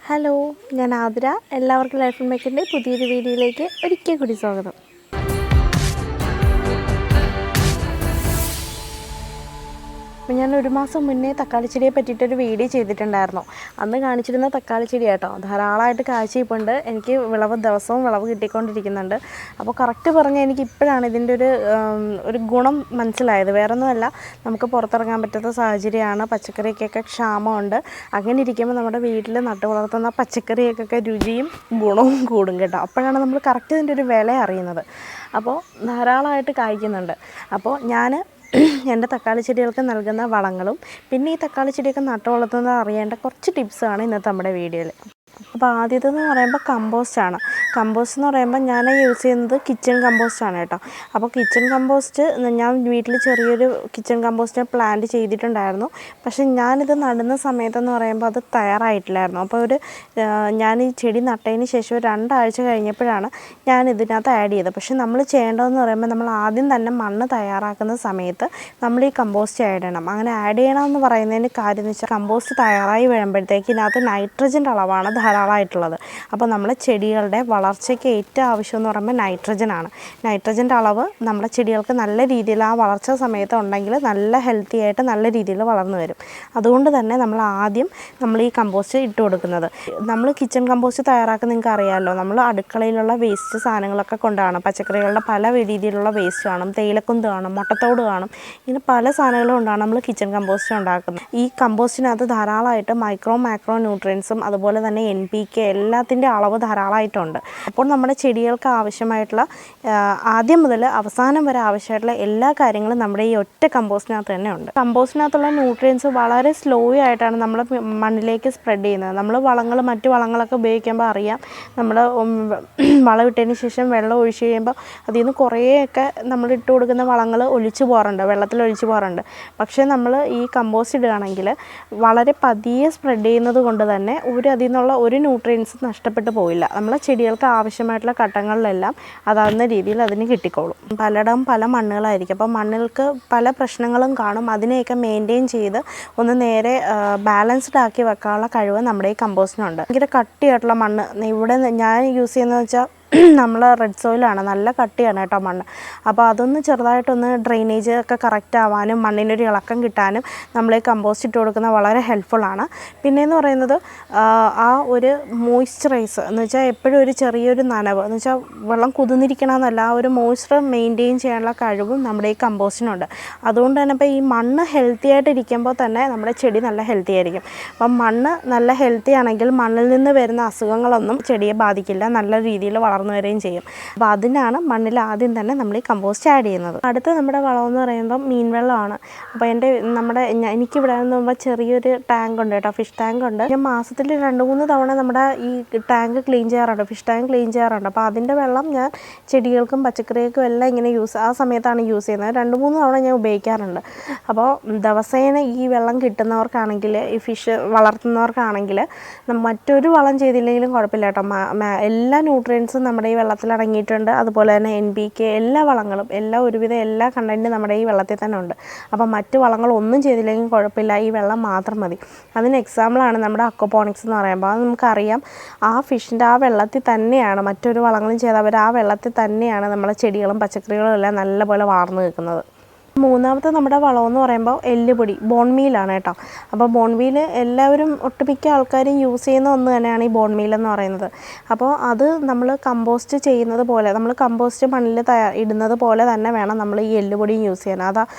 Hello, ഞാൻ ആതിര. എല്ലാവർക്കും life മേക്കിൻ്റെ പുതിയൊരു വീഡിയോയിലേക്ക് ഒരിക്കൽ കൂടി സ്വാഗതം. അപ്പോൾ ഞാൻ ഒരു മാസം മുന്നേ തക്കാളി ചെടിയെ പറ്റിയിട്ടൊരു വീഡിയോ ചെയ്തിട്ടുണ്ടായിരുന്നു. അന്ന് കാണിച്ചിരുന്ന തക്കാളി ചെടി കേട്ടോ, ധാരാളമായിട്ട് കാഴ്ചയിപ്പുണ്ട്. എനിക്ക് ദിവസവും വിളവ് കിട്ടിക്കൊണ്ടിരിക്കുന്നുണ്ട്. അപ്പോൾ കറക്റ്റ് പറഞ്ഞാൽ എനിക്ക് ഇപ്പോഴാണ് ഇതിൻ്റെ ഒരു ഗുണം മനസ്സിലായത്. വേറൊന്നുമല്ല, നമുക്ക് പുറത്തിറങ്ങാൻ പറ്റാത്ത സാഹചര്യമാണ്, പച്ചക്കറിക്കൊക്കെ ക്ഷാമമുണ്ട്. അങ്ങനെ ഇരിക്കുമ്പോൾ നമ്മുടെ വീട്ടിൽ നട്ടു വളർത്തുന്ന പച്ചക്കറിയൊക്കെ രുചിയും ഗുണവും കൂടും കേട്ടോ. അപ്പോഴാണ് നമ്മൾ കറക്റ്റ് ഇതിൻ്റെ ഒരു വില അറിയുന്നത്. അപ്പോൾ ധാരാളമായിട്ട് കായ്ക്കുന്നുണ്ട്. അപ്പോൾ ഞാൻ എൻ്റെ തക്കാളി ചെടികൾക്ക് നൽകുന്ന വളങ്ങളും പിന്നെ ഈ തക്കാളി ചെടിയൊക്കെ നട്ടു വളർത്തുന്നത് അറിയേണ്ട കുറച്ച് ടിപ്സാണ് ഇന്നത്തെ നമ്മുടെ വീഡിയോയിൽ. അപ്പോൾ ആദ്യത്തേതെന്ന് പറയുമ്പോൾ കമ്പോസ്റ്റാണ്. കമ്പോസ്റ്റ് എന്ന് പറയുമ്പോൾ ഞാൻ യൂസ് ചെയ്യുന്നത് കിച്ചൺ കമ്പോസ്റ്റാണ് കേട്ടോ. അപ്പോൾ കിച്ചൺ കമ്പോസ്റ്റ് ഞാൻ വീട്ടിൽ ചെറിയൊരു കിച്ചൺ കമ്പോസ്റ്റ് പ്ലാന്റ് ചെയ്തിട്ടുണ്ടായിരുന്നു. പക്ഷേ ഞാനിത് നടുന്ന സമയത്തെന്ന് പറയുമ്പോൾ അത് തയ്യാറായിട്ടില്ലായിരുന്നു. അപ്പോൾ ഞാൻ ഈ ചെടി നട്ടതിന് ശേഷം 2 ആഴ്ച കഴിഞ്ഞപ്പോഴാണ് ഞാൻ ഇതിനകത്ത് ആഡ് ചെയ്തത്. പക്ഷേ നമ്മൾ ചെയ്യേണ്ടതെന്ന് പറയുമ്പോൾ നമ്മൾ ആദ്യം തന്നെ മണ്ണ് തയ്യാറാക്കുന്ന സമയത്ത് നമ്മൾ ഈ കമ്പോസ്റ്റ് ആഡ് ചെയ്യണം. അങ്ങനെ ആഡ് ചെയ്യണമെന്ന് പറയുന്നതിന് കാര്യം എന്ന് വെച്ചാൽ കമ്പോസ്റ്റ് തയ്യാറായി വരുമ്പോഴത്തേക്ക് ഇതിനകത്ത് നൈട്രജൻ്റെ അളവാണ് ധാരാളമായിട്ടുള്ളത്. അപ്പോൾ നമ്മളെ ചെടികളുടെ വളർച്ചയ്ക്ക് ഏറ്റവും ആവശ്യമെന്ന് പറയുമ്പോൾ നൈട്രജനാണ്. നൈട്രജൻ്റെ അളവ് നമ്മുടെ ചെടികൾക്ക് നല്ല രീതിയിൽ ആ വളർച്ച സമയത്ത് ഉണ്ടെങ്കിൽ നല്ല ഹെൽത്തി ആയിട്ട് നല്ല രീതിയിൽ വളർന്നു വരും. അതുകൊണ്ട് തന്നെ നമ്മൾ ഈ കമ്പോസ്റ്റ് ഇട്ട് കൊടുക്കുന്നത്. നമ്മൾ കിച്ചൺ കമ്പോസ്റ്റ് തയ്യാറാക്കുന്ന നിങ്ങൾക്ക് അറിയാമല്ലോ, നമ്മൾ അടുക്കളയിലുള്ള വേസ്റ്റ് സാധനങ്ങളൊക്കെ കൊണ്ടാണ്. പച്ചക്കറികളുടെ പല രീതിയിലുള്ള വേസ്റ്റ് കാണും, തേയിലക്കൊന്ത് കാണും, മുട്ടത്തോട് കാണും, ഇങ്ങനെ പല സാധനങ്ങളും കൊണ്ടാണ് നമ്മൾ കിച്ചൺ കമ്പോസ്റ്റ് ഉണ്ടാക്കുന്നത്. ഈ കമ്പോസ്റ്റിനകത്ത് ധാരാളമായിട്ട് മാക്രോ ന്യൂട്രിയൻസും അതുപോലെ തന്നെ NPK എല്ലാത്തിൻ്റെ അളവ് ധാരാളമായിട്ടുണ്ട്. അപ്പോൾ നമ്മുടെ ചെടികൾക്ക് ആവശ്യമായിട്ടുള്ള ആദ്യം മുതൽ അവസാനം വരെ ആവശ്യമായിട്ടുള്ള എല്ലാ കാര്യങ്ങളും നമ്മുടെ ഈ ഒറ്റ കമ്പോസ്റ്റിനകത്ത് തന്നെ ഉണ്ട്. കമ്പോസ്റ്റിനകത്തുള്ള ന്യൂട്രിയൻസ് വളരെ സ്ലോ ആയിട്ടാണ് നമ്മൾ മണ്ണിലേക്ക് സ്പ്രെഡ് ചെയ്യുന്നത്. നമ്മൾ മറ്റു വളങ്ങളൊക്കെ ഉപയോഗിക്കുമ്പോൾ അറിയാം, നമ്മൾ വളമിട്ടതിന് ശേഷം വെള്ളം ഒഴിച്ച് കഴിയുമ്പോൾ അതിൽ നിന്ന് കുറേയൊക്കെ നമ്മൾ ഇട്ട് കൊടുക്കുന്ന വളങ്ങൾ വെള്ളത്തിൽ ഒഴിച്ചു പോകാറുണ്ട്. പക്ഷേ നമ്മൾ ഈ കമ്പോസ്റ്റ് ഇടുകയാണെങ്കിൽ വളരെ പതിയെ സ്പ്രെഡ് ചെയ്യുന്നത് കൊണ്ട് തന്നെ അതിൽ നിന്നുള്ള ഒരു ന്യൂട്രിയൻസ് നഷ്ടപ്പെട്ടു പോയില്ല. നമ്മളെ ചെടികൾക്ക് ആവശ്യമായിട്ടുള്ള ഘട്ടങ്ങളിലെല്ലാം അതാവുന്ന രീതിയിൽ അതിന് കിട്ടിക്കോളും. പല മണ്ണുകളായിരിക്കും. അപ്പോൾ മണ്ണുകൾക്ക് പല പ്രശ്നങ്ങളും കാണും. അതിനെയൊക്കെ മെയിൻറ്റെയിൻ ചെയ്ത് ഒന്ന് നേരെ ബാലൻസ്ഡ് ആക്കി വെക്കാനുള്ള കഴിവ് നമ്മുടെ ഈ കമ്പോസ്റ്റിനുണ്ട്. ഭയങ്കര കട്ടിയായിട്ടുള്ള മണ്ണ് ഇവിടെ ഞാൻ യൂസ് ചെയ്യുന്നതെന്ന് വെച്ചാൽ നമ്മൾ റെഡ് സോയിലാണ്, നല്ല കട്ടിയാണ് കേട്ടോ മണ്ണ്. അപ്പോൾ അതൊന്ന് ചെറുതായിട്ടൊന്ന് ഡ്രെയിനേജ് ഒക്കെ കറക്റ്റ് ആവാനും മണ്ണിനൊരു ഇളക്കം കിട്ടാനും നമ്മൾ ഈ കമ്പോസ്റ്റ് ഇട്ട് കൊടുക്കുന്നത് വളരെ ഹെൽപ്ഫുള്ളാണ്. പിന്നെയെന്ന് പറയുന്നത് ആ ഒരു മോയ്സ്ചറൈസ് എന്ന് വെച്ചാൽ എപ്പോഴും ഒരു ചെറിയൊരു നനവ് എന്ന് വെച്ചാൽ വെള്ളം കുതിർന്നിരിക്കണമെന്നല്ല, ആ ഒരു മോയ്സ്ചർ മെയിൻറ്റെയിൻ ചെയ്യാനുള്ള കഴിവും നമ്മുടെ ഈ കമ്പോസ്റ്റിനുണ്ട്. അതുകൊണ്ട് തന്നെ ഇപ്പോൾ ഈ മണ്ണ് ഹെൽത്തി ആയിട്ടിരിക്കുമ്പോൾ തന്നെ നമ്മുടെ ചെടി നല്ല ഹെൽത്തി ആയിരിക്കും. അപ്പം മണ്ണ് നല്ല ഹെൽത്തി ആണെങ്കിൽ മണ്ണിൽ നിന്ന് വരുന്ന അസുഖങ്ങളൊന്നും ചെടിയെ ബാധിക്കില്ല, നല്ല രീതിയിൽ വളർന്നു വരികയും ചെയ്യും. അപ്പോൾ അതിനാണ് മണ്ണിൽ ആദ്യം തന്നെ നമ്മൾ ഈ കമ്പോസ്റ്റ് ആഡ് ചെയ്യുന്നത്. അടുത്ത നമ്മുടെ വളമെന്ന് പറയുമ്പോൾ മീൻ വെള്ളമാണ്. അപ്പോൾ എനിക്കിവിടെ എന്ന് പറയുമ്പോൾ ചെറിയൊരു ടാങ്ക് ഉണ്ട് കേട്ടോ, ഫിഷ് ടാങ്ക് ഉണ്ട്. ഞാൻ മാസത്തിൽ 2-3 തവണ നമ്മുടെ ഈ ടാങ്ക് ക്ലീൻ ചെയ്യാറുണ്ട്, ഫിഷ് ടാങ്ക് ക്ലീൻ ചെയ്യാറുണ്ട്. അപ്പോൾ അതിൻ്റെ വെള്ളം ഞാൻ ചെടികൾക്കും പച്ചക്കറികൾക്കും എല്ലാം ഇങ്ങനെ ആ സമയത്താണ് യൂസ് ചെയ്യുന്നത്. 2-3 തവണ ഞാൻ ഉപയോഗിക്കാറുണ്ട്. അപ്പോൾ ദിവസേന ഈ വെള്ളം കിട്ടുന്നവർക്കാണെങ്കിൽ, ഈ ഫിഷ് വളർത്തുന്നവർക്കാണെങ്കിൽ മറ്റൊരു വളം ചെയ്തില്ലെങ്കിലും കുഴപ്പമില്ല കേട്ടോ. എല്ലാ ന്യൂട്രിയൻസും നമ്മുടെ ഈ വെള്ളത്തിൽ അടങ്ങിയിട്ടുണ്ട്. അതുപോലെ തന്നെ NPK എല്ലാ വളങ്ങളും ഒരുവിധം എല്ലാ കണ്ടൻറ്റും നമ്മുടെ ഈ വെള്ളത്തിൽ തന്നെ ഉണ്ട്. അപ്പോൾ മറ്റു വളങ്ങളൊന്നും ചെയ്തില്ലെങ്കിൽ കുഴപ്പമില്ല, ഈ വെള്ളം മാത്രം മതി. അതിന് എക്സാമ്പിളാണ് നമ്മുടെ അക്വപോണിക്സ് എന്ന് പറയുമ്പോൾ. അത് നമുക്കറിയാം, ആ ഫിഷിൻ്റെ ആ വെള്ളത്തിൽ തന്നെയാണ്, മറ്റൊരു വളങ്ങളും ചെയ്തവർ ആ വെള്ളത്തിൽ തന്നെയാണ് നമ്മളെ ചെടികളും പച്ചക്കറികളും എല്ലാം നല്ലപോലെ വളർന്നു നിൽക്കുന്നത്. മൂന്നാമത്തെ നമ്മുടെ വളമെന്ന് പറയുമ്പോൾ എല്ലുപൊടി, ബോൺമീലാണ് കേട്ടോ. അപ്പോൾ ബോൺമീൽ എല്ലാവരും ഒട്ടുമിക്ക ആൾക്കാരും യൂസ് ചെയ്യുന്ന ഒന്ന് തന്നെയാണ് ഈ ബോൺമീലെന്ന് പറയുന്നത്. അപ്പോൾ അത് നമ്മൾ കമ്പോസ്റ്റ് ചെയ്യുന്നത് പോലെ, നമ്മൾ കമ്പോസ്റ്റ് മണ്ണിൽ ഇടുന്നത് പോലെ തന്നെ വേണം നമ്മൾ ഈ എല്ലുപൊടിയും യൂസ് ചെയ്യാൻ.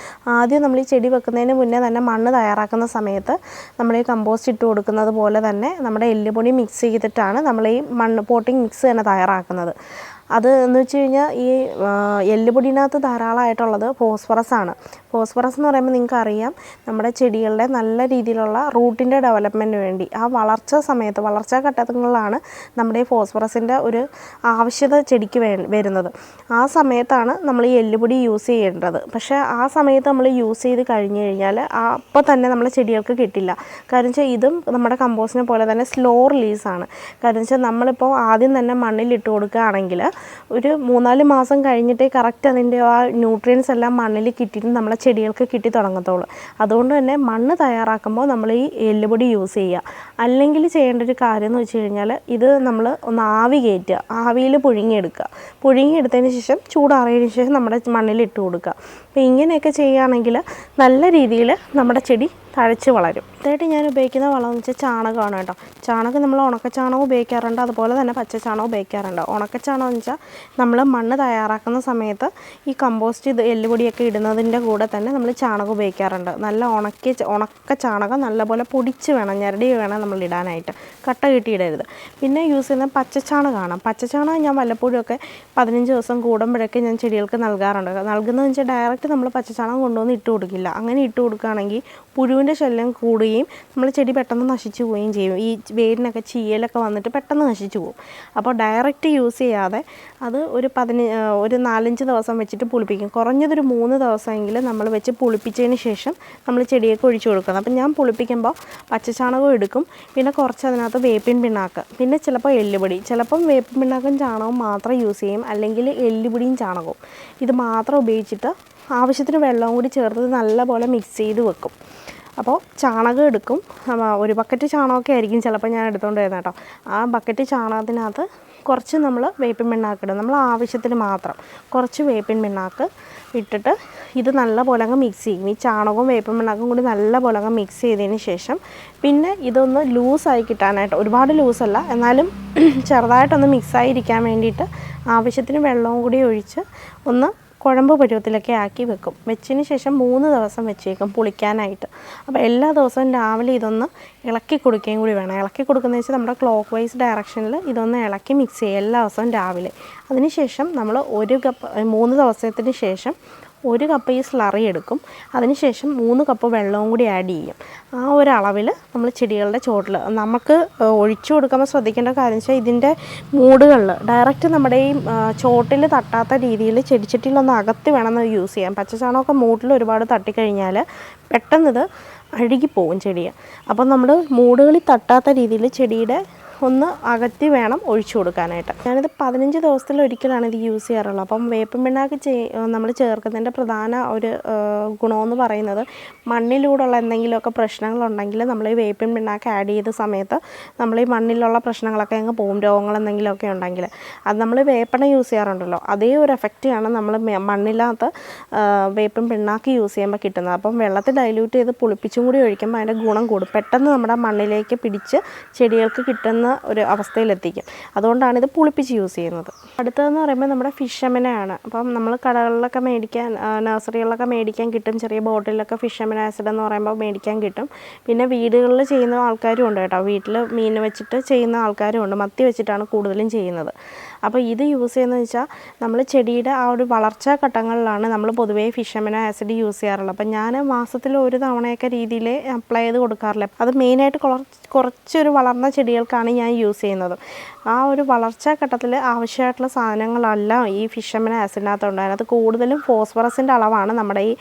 ആദ്യം നമ്മൾ ഈ ചെടി വെക്കുന്നതിന് മുന്നേ തന്നെ മണ്ണ് തയ്യാറാക്കുന്ന സമയത്ത് നമ്മൾ ഈ കമ്പോസ്റ്റ് ഇട്ട് കൊടുക്കുന്നത് പോലെ തന്നെ നമ്മുടെ എല്ലുപൊടി മിക്സ് ചെയ്തിട്ടാണ് നമ്മൾ ഈ പോട്ടിംഗ് മിക്സ് തന്നെ തയ്യാറാക്കുന്നത്. അത് എന്ന് വെച്ച് കഴിഞ്ഞാൽ ഈ എല്ലുപൊടിനകത്ത് ധാരാളമായിട്ടുള്ളത് ഫോസ്ഫറസാണ്. ഫോസ്ഫറസ് എന്ന് പറയുമ്പോൾ നിങ്ങൾക്കറിയാം, നമ്മുടെ ചെടികളുടെ നല്ല രീതിയിലുള്ള റൂട്ടിൻ്റെ ഡെവലപ്മെൻറ്റിന് വേണ്ടി ആ വളർച്ചാ ഘട്ടങ്ങളിലാണ് നമ്മുടെ ഈ ഫോസ്ഫറസിൻ്റെ ഒരു ആവശ്യകത ചെടിക്ക് വരുന്നത്. ആ സമയത്താണ് നമ്മൾ ഈ എല്ലുപൊടി യൂസ് ചെയ്യേണ്ടത്. പക്ഷേ ആ സമയത്ത് നമ്മൾ യൂസ് ചെയ്ത് കഴിഞ്ഞ് കഴിഞ്ഞാൽ അപ്പോൾ തന്നെ നമ്മളെ ചെടികൾക്ക് കിട്ടില്ല. കാരണം വെച്ചാൽ ഇതും നമ്മുടെ കമ്പോസ്റ്റിനെ പോലെ തന്നെ സ്ലോ റിലീസാണ്. കാരണം വെച്ചാൽ നമ്മളിപ്പോൾ ആദ്യം തന്നെ മണ്ണിലിട്ട് കൊടുക്കുകയാണെങ്കിൽ ഒരു 3-4 മാസം കഴിഞ്ഞിട്ടേ കറക്റ്റ് അതിൻ്റെ ആ ന്യൂട്രിയൻസ് എല്ലാം മണ്ണിൽ കിട്ടിയിട്ട് നമ്മളെ ചെടികൾക്ക് കിട്ടി തുടങ്ങത്തുള്ളൂ. അതുകൊണ്ട് തന്നെ മണ്ണ് തയ്യാറാക്കുമ്പോൾ നമ്മൾ ഈ എല്ലുപൊടി യൂസ് ചെയ്യുക. അല്ലെങ്കിൽ ചെയ്യേണ്ട ഒരു കാര്യം എന്ന് വെച്ച് കഴിഞ്ഞാൽ ഇത് നമ്മൾ ഒന്ന് ആവി കയറ്റുക, ആവിയിൽ പുഴുങ്ങിയെടുക്കുക. പുഴുങ്ങിയെടുത്തതിന് ശേഷം ചൂടാറിയതിന് ശേഷം നമ്മുടെ മണ്ണിൽ ഇട്ട് കൊടുക്കുക. അപ്പോൾ ഇങ്ങനെയൊക്കെ ചെയ്യുകയാണെങ്കിൽ നല്ല രീതിയിൽ നമ്മുടെ ചെടി തഴച്ച് വളരും. ഇതായിട്ട് ഞാൻ ഉപയോഗിക്കുന്ന വളം എന്ന് വെച്ചാൽ ചാണകമാണ് കേട്ടോ. ചാണകം നമ്മൾ ഉണക്കച്ചാണകം ഉപയോഗിക്കാറുണ്ട്, അതുപോലെ തന്നെ പച്ചച്ചാണകം ഉപയോഗിക്കാറുണ്ട്. ഉണക്കച്ചാണകം എന്ന് വെച്ചാൽ നമ്മൾ മണ്ണ് തയ്യാറാക്കുന്ന സമയത്ത് ഈ കമ്പോസ്റ്റ് എല്ലുപൊടിയൊക്കെ ഇടുന്നതിൻ്റെ കൂടെ തന്നെ നമ്മൾ ചാണകം ഉപയോഗിക്കാറുണ്ട്. നല്ല ഉണക്ക ചാണകം നല്ലപോലെ പൊടിച്ച് വേണം, ഞരടി വേണം നമ്മൾ ഇടാനായിട്ട്, കട്ട കെട്ടിയിടരുത്. പിന്നെ യൂസ് ചെയ്യുന്ന പച്ചച്ചാണകമാണ്. പച്ചച്ചാണകം ഞാൻ വല്ലപ്പോഴും ഒക്കെ 15 ദിവസം കൂടുമ്പോഴൊക്കെ ഞാൻ ചെടികൾക്ക് നൽകാറുണ്ട്. നൽകുന്നതെന്ന് വെച്ചാൽ ഡയറക്റ്റ് നമ്മൾ പച്ചച്ചാണകം കൊണ്ടുവന്ന് ഇട്ട് കൊടുക്കില്ല. അങ്ങനെ ഇട്ട് കൊടുക്കുകയാണെങ്കിൽ പുഴുവിൻ്റെ ശല്യം കൂടുകയും നമ്മൾ ചെടി പെട്ടെന്ന് നശിച്ചു പോവുകയും ചെയ്യും. ഈ വേരിനൊക്കെ ചീയലൊക്കെ വന്നിട്ട് പെട്ടെന്ന് നശിച്ചു പോകും. അപ്പോൾ ഡയറക്റ്റ് യൂസ് ചെയ്യാതെ അത് ഒരു 4-5 ദിവസം വെച്ചിട്ട് പുളിപ്പിക്കും. കുറഞ്ഞതൊരു 3 ദിവസമെങ്കിലും നമ്മൾ വെച്ച് പുളിപ്പിച്ചതിന് ശേഷം നമ്മൾ ചെടിയൊക്കെ ഒഴിച്ചു കൊടുക്കണം. അപ്പം ഞാൻ പുളിപ്പിക്കുമ്പോൾ പച്ചച്ചാണകവും എടുക്കും, പിന്നെ കുറച്ച് അതിനകത്ത് വേപ്പിൻ പിണ്ണാക്ക്, പിന്നെ ചിലപ്പോൾ എല്ലുപൊടി, ചിലപ്പം വേപ്പിൻ പിണ്ണാക്കും ചാണകവും മാത്രം യൂസ് ചെയ്യും, അല്ലെങ്കിൽ എല്ലുപൊടിയും ചാണകവും ഇത് മാത്രം ഉപയോഗിച്ചിട്ട് ആവശ്യത്തിന് വെള്ളവും കൂടി ചേർത്ത് നല്ലപോലെ മിക്സ് ചെയ്ത് വെക്കും. അപ്പോൾ ചാണകം എടുക്കും, ഒരു ബക്കറ്റ് ചാണകമൊക്കെ ആയിരിക്കും ചിലപ്പോൾ ഞാൻ എടുത്തുകൊണ്ട് വരുന്നത് കേട്ടോ. ആ ബക്കറ്റ് ചാണകത്തിനകത്ത് കുറച്ച് നമ്മൾ വേപ്പിൻ പിണ്ണാക്ക് ഇടും, നമ്മൾ ആവശ്യത്തിന് മാത്രം കുറച്ച് വേപ്പിൻ പിണ്ണാക്ക് ഇട്ടിട്ട് ഇത് നല്ലപോലെ അങ്ങ് മിക്സ് ചെയ്യും. ഈ ചാണകവും വേപ്പിൻ പിണ്ണാക്കും കൂടി നല്ലപോലെ അങ്ങ് മിക്സ് ചെയ്തതിന് ശേഷം പിന്നെ ഇതൊന്ന് ലൂസായി കിട്ടാനായിട്ട്, ഒരുപാട് ലൂസല്ല എന്നാലും ചെറുതായിട്ടൊന്ന് മിക്സായിരിക്കാൻ വേണ്ടിയിട്ട് ആവശ്യത്തിന് വെള്ളവും കൂടി ഒഴിച്ച് ഒന്ന് കുഴമ്പ് പരുവത്തിലൊക്കെ ആക്കി വെക്കും. വെച്ചതിന് ശേഷം 3 ദിവസം വെച്ചേക്കും പുളിക്കാനായിട്ട്. അപ്പോൾ എല്ലാ ദിവസവും രാവിലെ ഇതൊന്ന് ഇളക്കി കൊടുക്കുകയും കൂടി വേണം. ഇളക്കി കൊടുക്കുന്നത് വെച്ചാൽ നമ്മുടെ ക്ലോക്ക് വൈസ് ഡയറക്ഷനിൽ ഇതൊന്ന് ഇളക്കി മിക്സ് ചെയ്യുക എല്ലാ ദിവസവും രാവിലെ. അതിനുശേഷം നമ്മൾ 1 കപ്പ് 3 ദിവസത്തിന് ശേഷം 1 കപ്പ് ഈ സ്ലറി എടുക്കും. അതിനുശേഷം 3 കപ്പ് വെള്ളവും കൂടി ആഡ് ചെയ്യും. ആ ഒരു അളവിൽ നമ്മൾ ചെടികളുടെ ചോട്ടിൽ നമുക്ക് ഒഴിച്ചു കൊടുക്കുമ്പോൾ ശ്രദ്ധിക്കേണ്ട കാര്യം വെച്ചാൽ ഇതിൻ്റെ മൂടുകളിൽ ഡയറക്റ്റ് നമ്മുടെ ഈ ചോട്ടിൽ തട്ടാത്ത രീതിയിൽ ചെടിച്ചട്ടിയിലൊന്ന് അകത്തി വേണം യൂസ് ചെയ്യാൻ. പച്ചച്ചാണകമൊക്കെ മൂട്ടിൽ ഒരുപാട് തട്ടിക്കഴിഞ്ഞാൽ പെട്ടെന്നിത് അഴുകിപ്പോവും ചെടിയെ. അപ്പം നമ്മൾ മൂടുകളിൽ തട്ടാത്ത രീതിയിൽ ചെടിയുടെ ഒന്ന് അകത്തി വേണം ഒഴിച്ചു കൊടുക്കാനായിട്ട്. ഞാനിത് 15 ദിവസത്തിലൊരിക്കലാണ് ഇത് യൂസ് ചെയ്യാറുള്ളത്. അപ്പം വേപ്പിൻ പിണ്ണാക്ക് നമ്മൾ ചേർക്കുന്നതിൻ്റെ പ്രധാന ഒരു ഗുണമെന്ന് പറയുന്നത് മണ്ണിലൂടെയുള്ള എന്തെങ്കിലുമൊക്കെ പ്രശ്നങ്ങളുണ്ടെങ്കിൽ നമ്മൾ ഈ വേപ്പിൻ പിണ്ണാക്ക് ആഡ് ചെയ്ത സമയത്ത് നമ്മൾ ഈ മണ്ണിലുള്ള പ്രശ്നങ്ങളൊക്കെ അങ്ങ് പോകും. രോഗങ്ങൾ എന്തെങ്കിലുമൊക്കെ ഉണ്ടെങ്കിൽ അത് നമ്മൾ വേപ്പെണ്ണ യൂസ് ചെയ്യാറുണ്ടല്ലോ, അതേ ഒരു എഫക്റ്റാണ് നമ്മൾ മണ്ണിനകത്ത് വേപ്പിൻ പിണ്ണാക്ക് യൂസ് ചെയ്യുമ്പോൾ കിട്ടുന്നത്. അപ്പം വെള്ളത്തിൽ ഡൈല്യൂട്ട് ചെയ്ത് പുളിപ്പിച്ചും കൂടി ഒഴിക്കുമ്പോൾ അതിൻ്റെ ഗുണം കൂടും. പെട്ടെന്ന് നമ്മുടെ മണ്ണിലേക്ക് പിടിച്ച് ചെടികൾക്ക് കിട്ടുന്ന ഒരു അവസ്ഥയിലെത്തിക്കും. അതുകൊണ്ടാണ് ഇത് പുളിപ്പിച്ച് യൂസ് ചെയ്യുന്നത്. അടുത്തതെന്ന് പറയുമ്പോൾ നമ്മുടെ ഫിഷ് അമിനയാണ്. അപ്പം നമ്മൾ കടകളിലൊക്കെ മേടിക്കാൻ, നഴ്സറികളിലൊക്കെ മേടിക്കാൻ കിട്ടും. ചെറിയ ബോട്ടിലൊക്കെ ഫിഷ് അമിനോ ആസിഡ് എന്ന് പറയുമ്പോൾ മേടിക്കാൻ കിട്ടും. പിന്നെ വീടുകളിൽ ചെയ്യുന്ന ആൾക്കാരും ഉണ്ട് കേട്ടോ. വീട്ടിൽ മീൻ വെച്ചിട്ട് ചെയ്യുന്ന ആൾക്കാരും ഉണ്ട്. മത്തി വെച്ചിട്ടാണ് കൂടുതലും ചെയ്യുന്നത്. അപ്പോൾ ഇത് യൂസ് ചെയ്യുന്നത് വെച്ചാൽ നമ്മൾ ചെടിയുടെ ആ ഒരു വളർച്ചാ ഘട്ടങ്ങളിലാണ് നമ്മൾ പൊതുവേ ഫിഷ് അമിനോ ആസിഡ് യൂസ് ചെയ്യാറുള്ളത്. അപ്പം ഞാൻ മാസത്തിൽ 1 തവണയൊക്കെ രീതിയിൽ അപ്ലൈ ചെയ്ത് കൊടുക്കാറില്ല. അത് മെയിനായിട്ട് കുറച്ചൊരു വളർന്ന ചെടികൾക്കാണ് ഞാൻ യൂസ് ചെയ്യുന്നത്. ആ ഒരു വളർച്ചാ ഘട്ടത്തിൽ ആവശ്യമായിട്ടുള്ള സാധനങ്ങളെല്ലാം ഈ ഫിഷ് അമിനോ ആസിഡിനകത്തുണ്ട്. അതിനകത്ത് കൂടുതലും ഫോസ്ഫറസിൻ്റെ അളവാണ് നമ്മുടെ ഈ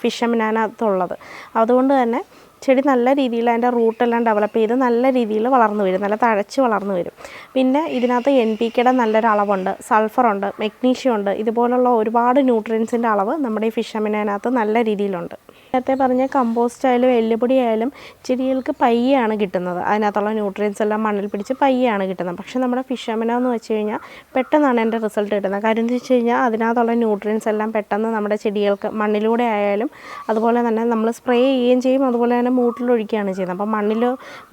ഫിഷ് അമിനോനകത്തുള്ളത്. അതുകൊണ്ട് തന്നെ ചെടി നല്ല രീതിയിൽ അതിൻ്റെ റൂട്ടെല്ലാം ഡെവലപ്പ് ചെയ്ത് നല്ല രീതിയിൽ വളർന്നു വരും, നല്ല തഴച്ച് വളർന്നു വരും. പിന്നെ ഇതിനകത്ത് NPKയുടെ നല്ലൊരു അളവുണ്ട്, സൾഫറുണ്ട്, മെഗ്നീഷ്യം ഉണ്ട്. ഇതുപോലുള്ള ഒരുപാട് ന്യൂട്രിയൻസിൻ്റെ അളവ് നമ്മുടെ ഈ ഫിഷ് അമിനോനകത്ത് നല്ല രീതിയിലുണ്ട്. നേരത്തെ പറഞ്ഞ കമ്പോസ്റ്റ് ആയാലും എല്ലുപൊടി ആയാലും ചെടികൾക്ക് പയ്യാണ് കിട്ടുന്നത്. അതിനകത്തുള്ള ന്യൂട്രിയൻസ് എല്ലാം മണ്ണിൽ പിടിച്ച് പയ്യാണ് കിട്ടുന്നത്. പക്ഷേ നമ്മുടെ ഫിഷ് അമിനോ എന്ന് വെച്ച് കഴിഞ്ഞാൽ പെട്ടെന്നാണ് എൻ്റെ റിസൾട്ട് കിട്ടുന്നത്. കാര്യം എന്ന് വെച്ച് കഴിഞ്ഞാൽ അതിനകത്തുള്ള ന്യൂട്രിയൻസ് എല്ലാം പെട്ടെന്ന് നമ്മുടെ ചെടികൾക്ക് മണ്ണിലൂടെ ആയാലും അതുപോലെ തന്നെ നമ്മൾ സ്പ്രേ ചെയ്യുകയും ചെയ്യും, അതുപോലെ തന്നെ മൂട്ടിലൊഴിക്കുകയാണ് ചെയ്യുന്നത്. അപ്പം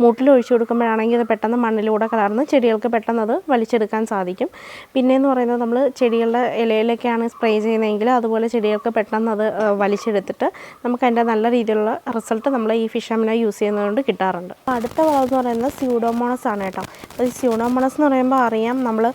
മൂട്ടിലൊഴിച്ച് കൊടുക്കുമ്പോഴാണെങ്കിൽ അത് പെട്ടെന്ന് മണ്ണിലൂടെ കലർന്ന് ചെടികൾക്ക് പെട്ടെന്ന് അത് വലിച്ചെടുക്കാൻ സാധിക്കും. പിന്നെയെന്ന് പറയുന്നത് നമ്മൾ ചെടികളുടെ ഇലയിലൊക്കെയാണ് സ്പ്രേ ചെയ്യുന്നതെങ്കിൽ അതുപോലെ ചെടികൾക്ക് പെട്ടെന്ന് അത് വലിച്ചെടുത്തിട്ട് നമുക്ക് അതിൻ്റെ നല്ല രീതിയിലുള്ള റിസൾട്ട് നമ്മൾ ഈ ഫിഷ് അമിനോ യൂസ് ചെയ്യുന്നതുകൊണ്ട് കിട്ടാറുണ്ട്. അടുത്ത വളം എന്ന് പറയുന്നത് സ്യൂഡോമോണസ് ആണ് കേട്ടോ. അപ്പോൾ ഈ സ്യൂഡോമോണസ് എന്ന് പറയുമ്പോൾ അറിയാം, നമ്മൾ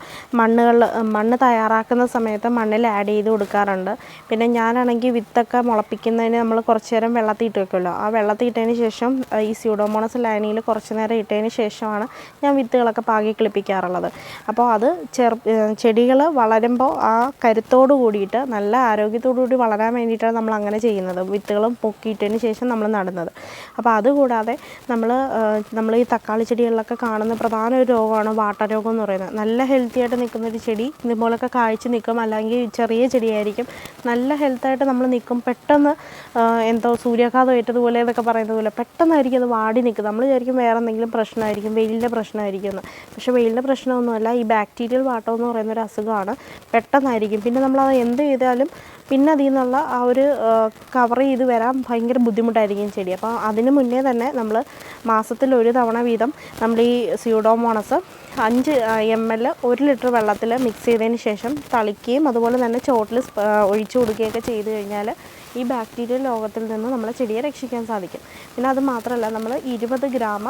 മണ്ണ് തയ്യാറാക്കുന്ന സമയത്ത് മണ്ണിൽ ആഡ് ചെയ്ത് കൊടുക്കാറുണ്ട്. പിന്നെ ഞാനാണെങ്കിൽ വിത്തൊക്കെ മുളപ്പിക്കുന്നതിന് നമ്മൾ കുറച്ച് നേരം വെള്ളത്തിൽ ഇട്ട് വെക്കുമല്ലോ, ആ വെള്ളത്തിൽ ഇട്ടതിന് ശേഷം ഈ സ്യൂഡോമോണസ് ലൈനിയിൽ കുറച്ച് നേരം ഇട്ടതിന് ശേഷമാണ് ഞാൻ വിത്തുകളൊക്കെ പാകി കിളിപ്പിക്കാറുള്ളത്. അപ്പോൾ അത് ചെടികൾ വളരുമ്പോൾ ആ കരുത്തോട് കൂടിയിട്ട് നല്ല ആരോഗ്യത്തോടു കൂടി വളരാൻ വേണ്ടിയിട്ടാണ് നമ്മൾ അങ്ങനെ ചെയ്യുന്നത്. വിത്തുകളും പൊക്കിയിട്ടതിന് ശേഷം നമ്മൾ നടുന്നത്. അപ്പോൾ അതുകൂടാതെ നമ്മൾ ഈ തക്കാളി ചെടികളിലൊക്കെ കാണുന്ന പ്രധാന ഒരു രോഗമാണ് വാട്ടരോഗം എന്ന് പറയുന്നത്. നല്ല ഹെൽത്തി ആയിട്ട് നിൽക്കുന്നൊരു ചെടി ഇതുപോലൊക്കെ കായ്ച്ച് നിൽക്കും, അല്ലെങ്കിൽ ചെറിയ ചെടിയായിരിക്കും, നല്ല ഹെൽത്തായിട്ട് നമ്മൾ നിൽക്കും. പെട്ടെന്ന് എന്തോ സൂര്യാഘാതം ഏറ്റതുപോലെ എന്നൊക്കെ പറയുന്നത് പോലെ പെട്ടെന്നായിരിക്കും അത് വാടി നിൽക്കുന്നത്. നമ്മൾ വിചാരിക്കും വേറെ എന്തെങ്കിലും പ്രശ്നമായിരിക്കും, വെയിലിൻ്റെ പ്രശ്നമായിരിക്കും എന്ന്. പക്ഷേ വെയിലിൻ്റെ പ്രശ്നമൊന്നുമല്ല, ഈ ബാക്ടീരിയൽ വാട്ടം എന്ന് പറയുന്നൊരു അസുഖമാണ്. പെട്ടെന്നായിരിക്കും. പിന്നെ നമ്മളത് എന്ത് ചെയ്താലും പിന്നെ അതിൽ നിന്നുള്ള ആ ഒരു കവർ ചെയ്ത് വരാൻ ഭയങ്കര ബുദ്ധിമുട്ടായിരിക്കും ചെടി. അപ്പോൾ അതിന് മുന്നേ തന്നെ നമ്മൾ മാസത്തിൽ ഒരു തവണ വീതം നമ്മൾ ഈ സ്യൂഡോമോണസ് 5 ml 1 ലിറ്റർ വെള്ളത്തിൽ മിക്സ് ചെയ്തതിന് ശേഷം തളിക്കുകയും അതുപോലെ തന്നെ ചോട്ടിൽ ഒഴിച്ചു കൊടുക്കുകയൊക്കെ ചെയ്ത് കഴിഞ്ഞാൽ ഈ ബാക്ടീരിയൽ രോഗത്തിൽ നിന്ന് നമ്മളെ ചെടിയെ രക്ഷിക്കാൻ സാധിക്കും. പിന്നെ അത് മാത്രമല്ല, നമ്മൾ 20 ഗ്രാം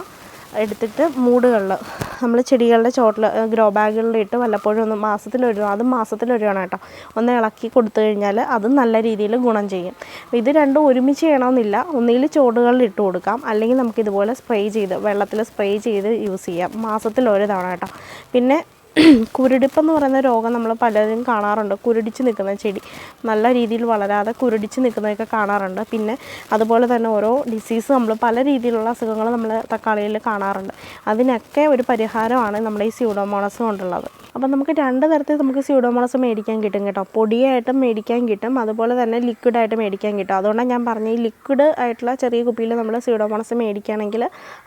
എടുത്തിട്ട് മൂടുകളിൽ നമ്മൾ ചെടികളുടെ ചോട്ടിൽ ഗ്രോ ബാഗുകളിലിട്ട് വല്ലപ്പോഴും ഒന്ന് മാസത്തിലൊരു തവണ കേട്ടോ ഒന്ന് ഇളക്കി കൊടുത്തു കഴിഞ്ഞാൽ അത് നല്ല രീതിയിൽ ഗുണം ചെയ്യും. ഇത് രണ്ടും ഒരുമിച്ച് ചെയ്യണമെന്നില്ല. ഒന്നുകിൽ ചോടുകളിൽ ഇട്ട് കൊടുക്കാം, അല്ലെങ്കിൽ നമുക്കിതുപോലെ വെള്ളത്തിൽ സ്പ്രേ ചെയ്ത് യൂസ് ചെയ്യാം മാസത്തിലൊരു തവണ കേട്ടോ. പിന്നെ കുരുടിപ്പെന്ന് പറയുന്ന രോഗം നമ്മൾ പലരും കാണാറുണ്ട്. കുരുടിച്ച് നിൽക്കുന്ന ചെടി നല്ല രീതിയിൽ വളരാതെ കുരുടിച്ച് നിൽക്കുന്നതൊക്കെ കാണാറുണ്ട്. പിന്നെ അതുപോലെ തന്നെ ഓരോ ഡിസീസ് നമ്മൾ പല രീതിയിലുള്ള അസുഖങ്ങൾ നമ്മൾ തക്കാളിയിൽ കാണാറുണ്ട്. അതിനൊക്കെ ഒരു പരിഹാരമാണ് നമ്മുടെ ഈ സ്യൂഡോമോണസ് കൊണ്ടുള്ളത്. അപ്പം നമുക്ക് 2 തരത്തിൽ നമുക്ക് സ്യൂഡോമോണസ് മേടിക്കാൻ കിട്ടും കേട്ടോ. പൊടിയായിട്ടും മേടിക്കാൻ കിട്ടും, അതുപോലെ തന്നെ ലിക്വിഡായിട്ട് മേടിക്കാൻ കിട്ടും. അതുകൊണ്ടാണ് ഞാൻ പറഞ്ഞത് ഈ ലിക്വിഡ് ആയിട്ടുള്ള ചെറിയ കുപ്പിയിൽ നമ്മൾ സ്യൂഡോമോണസ് മേടിക്കുകയാണെങ്കിൽ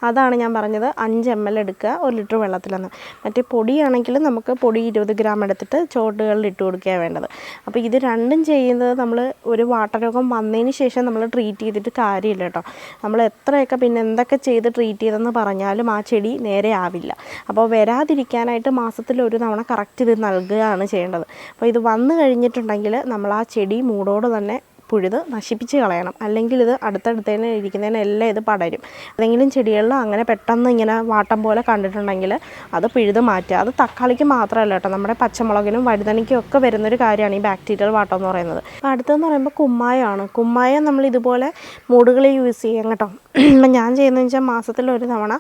അതാണ് ഞാൻ പറഞ്ഞത് 5 ml എടുക്കുക 1 ലിറ്റർ വെള്ളത്തിലെന്ന്. മറ്റേ പൊടിയാണെങ്കിൽ നമുക്ക് പൊടി 20 ഗ്രാം എടുത്തിട്ട് ചോട്ടുകളിൽ ഇട്ട് കൊടുക്കുകയാണ് വേണ്ടത്. അപ്പോൾ ഇത് രണ്ടും ചെയ്യുന്നത് നമ്മൾ ഒരു വാട്ടരോഗം വന്നതിന് ശേഷം നമ്മൾ ട്രീറ്റ് ചെയ്തിട്ട് കാര്യമില്ല കേട്ടോ. നമ്മൾ എത്രയൊക്കെ പിന്നെ എന്തൊക്കെ ചെയ്ത് ട്രീറ്റ് ചെയ്തെന്ന് പറഞ്ഞാലും ആ ചെടി നേരെ ആവില്ല. അപ്പോൾ വരാതിരിക്കാനായിട്ട് മാസത്തിലൊരു തവണ കറക്റ്റ് ഇത് നൽകുകയാണ് ചെയ്യേണ്ടത്. അപ്പോൾ ഇത് വന്നു കഴിഞ്ഞിട്ടുണ്ടെങ്കിൽ നമ്മൾ ആ ചെടി മൂടോട് തന്നെ പുഴുത് നശിപ്പിച്ച് കളയണം, അല്ലെങ്കിൽ ഇത് അടുത്തടുത്തതിന് ഇരിക്കുന്നതിനെല്ലാം ഇത് പടരും. ഏതെങ്കിലും ചെടികളിൽ അങ്ങനെ പെട്ടെന്ന് ഇങ്ങനെ വാട്ടം പോലെ കണ്ടിട്ടുണ്ടെങ്കിൽ അത് പിഴുത് മാറ്റുക. അത് തക്കാളിക്ക് മാത്രമല്ല കേട്ടോ, നമ്മുടെ പച്ചമുളകിനും വഴുതനയ്ക്കും ഒക്കെ വരുന്നൊരു കാര്യമാണ് ഈ ബാക്ടീരിയൽ വാട്ടം എന്ന് പറയുന്നത്. അപ്പോൾ അടുത്തെന്ന് പറയുമ്പോൾ കുമ്മായമാണ്. കുമ്മായം നമ്മൾ ഇതുപോലെ മൂടുകളിൽ യൂസ് ചെയ്യാം കേട്ടോ. അപ്പം ഞാൻ ചെയ്യുന്നതെന്ന് വെച്ചാൽ മാസത്തിലൊരു തവണ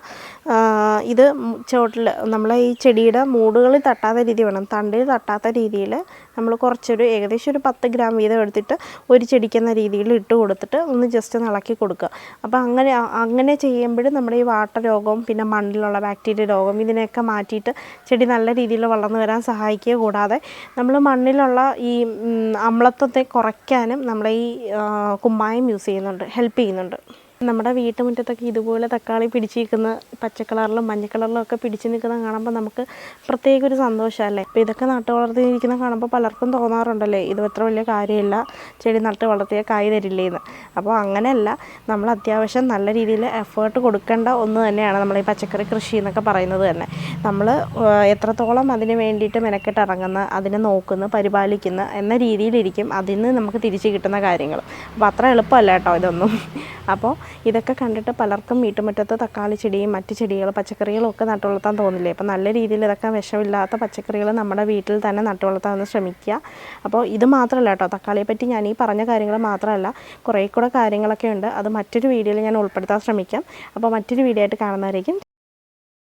ഇത് ചോട്ടിൽ നമ്മളെ ഈ ചെടിയുടെ മൂടുകളിൽ തട്ടാത്ത രീതി വേണം, തണ്ടിൽ തട്ടാത്ത രീതിയിൽ നമ്മൾ ഏകദേശം ഒരു 10 ഗ്രാം വീതം എടുത്തിട്ട് ഒരു ചെടിക്കുന്ന രീതിയിൽ ഇട്ട് കൊടുത്തിട്ട് ഒന്ന് ജസ്റ്റ് ഒന്ന് ഇളക്കി കൊടുക്കുക. അപ്പോൾ അങ്ങനെ ചെയ്യുമ്പോൾ നമ്മുടെ ഈ വാട്ടരോഗവും പിന്നെ മണ്ണിലുള്ള ബാക്ടീരിയ രോഗം ഇതിനെയൊക്കെ മാറ്റിയിട്ട് ചെടി നല്ല രീതിയിൽ വളർന്നു വരാൻ സഹായിക്കുക. കൂടാതെ നമ്മൾ മണ്ണിലുള്ള ഈ അമ്ലത്വത്തെ കുറയ്ക്കാനും നമ്മളെ ഈ കുമ്മായം യൂസ് ചെയ്യുന്നുണ്ട്, ഹെൽപ്പ് ചെയ്യുന്നുണ്ട്. നമ്മുടെ വീട്ടുമുറ്റത്തൊക്കെ ഇതുപോലെ തക്കാളി പിടിച്ച് നിൽക്കുന്ന പച്ച കളറിലും മഞ്ഞ കളിലും ഒക്കെ പിടിച്ച് നിൽക്കുന്ന കാണുമ്പോൾ നമുക്ക് പ്രത്യേക ഒരു സന്തോഷമല്ലേ. അപ്പോൾ ഇതൊക്കെ നട്ട് വളർത്തിയിരിക്കുന്ന കാണുമ്പോൾ പലർക്കും തോന്നാറുണ്ടല്ലേ ഇത് അത്ര വലിയ കാര്യമില്ല, ചെടി നട്ട് വളർത്തിയ കായ് തരില്ലേന്ന്. അപ്പോൾ അങ്ങനെയല്ല, നമ്മൾ അത്യാവശ്യം നല്ല രീതിയിൽ എഫേർട്ട് കൊടുക്കേണ്ട ഒന്ന് തന്നെയാണ് നമ്മൾ ഈ പച്ചക്കറി കൃഷി എന്നൊക്കെ പറയുന്നത് തന്നെ. നമ്മൾ എത്രത്തോളം അതിന് വേണ്ടിയിട്ട് മെനക്കെട്ട് ഇറങ്ങുന്ന, അതിനെ നോക്കുന്ന, പരിപാലിക്കുന്ന എന്ന രീതിയിലിരിക്കും അതിന് നമുക്ക് തിരിച്ച് കിട്ടുന്ന കാര്യങ്ങൾ. അപ്പോൾ അത്ര എളുപ്പമല്ല കേട്ടോ ഇതൊന്നും. അപ്പോൾ ഇതൊക്കെ കണ്ടിട്ട് പലർക്കും വീട്ടുമുറ്റത്ത് തക്കാളി ചെടിയും മറ്റ് ചെടികൾ പച്ചക്കറികളും ഒക്കെ നട്ടുവളർത്താൻ തോന്നില്ലേ. അപ്പോൾ നല്ല രീതിയിൽ ഇതൊക്കെ വിഷമില്ലാത്ത പച്ചക്കറികൾ നമ്മുടെ വീട്ടിൽ തന്നെ നട്ടുവളർത്താൻ ശ്രമിക്കുക. അപ്പോൾ ഇത് മാത്രമല്ല കേട്ടോ, തക്കാളിയെ പറ്റി ഞാൻ ഈ പറഞ്ഞ കാര്യങ്ങൾ മാത്രമല്ല, കുറേ കൂടെ കാര്യങ്ങളൊക്കെ ഉണ്ട്. അത് മറ്റൊരു വീഡിയോയിൽ ഞാൻ ഉൾപ്പെടുത്താൻ ശ്രമിക്കാം. അപ്പോൾ മറ്റൊരു വീഡിയോ ആയിട്ട് കാണുന്നവരേക്കും